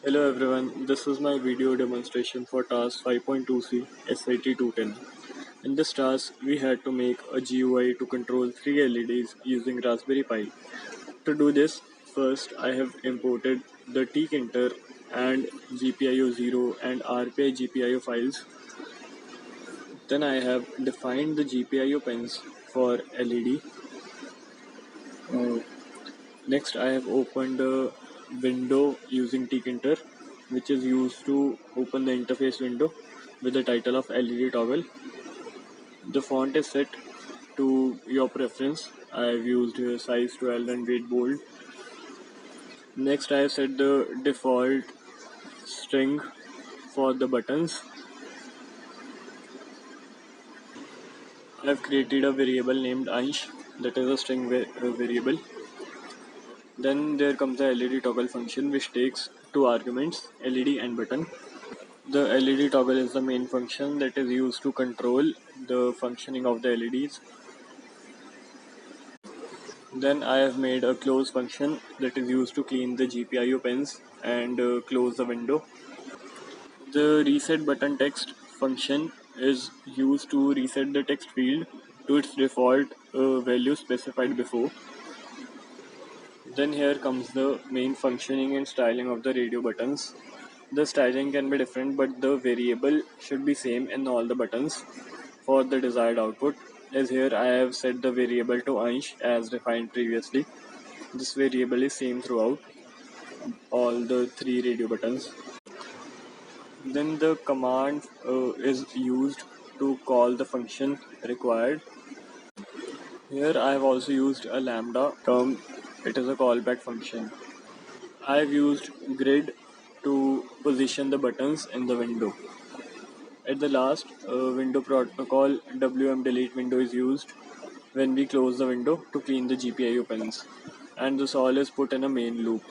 Hello everyone, this is my video demonstration for task 5.2c SIT210. In this task, we had to make a GUI to control 3 LEDs using Raspberry Pi. To do this, first I have imported the Tkinter and GPIO0 and RPI GPIO files. Then I have defined the GPIO pins for LED. Next, I have opened a window using Tkinter, which is used to open the interface window with the title of LED toggle. The font is set to your preference. I have used size 12 and weight bold. Next, I have set the default string for the buttons. I have created a variable named Ansh, that is a string variable. Then there comes the LED toggle function, which takes two arguments, LED and button. The LED toggle is the main function that is used to control the functioning of the LEDs. Then I have made a close function that is used to clean the GPIO pins and close the window. The reset button text function is used to reset the text field to its default value specified before. Then here comes the main functioning and styling of the radio buttons. The styling can be different, but the variable should be same in all the buttons for the desired output. As here I have set the variable to Ansh as defined previously. This variable is same throughout all the three radio buttons. Then the command is used to call the function required. Here I have also used a lambda term. It is a callback function. I have used grid to position the buttons in the window. At the last, window protocol WM delete window is used when we close the window to clean the GPIO pins, and this all is put in a main loop.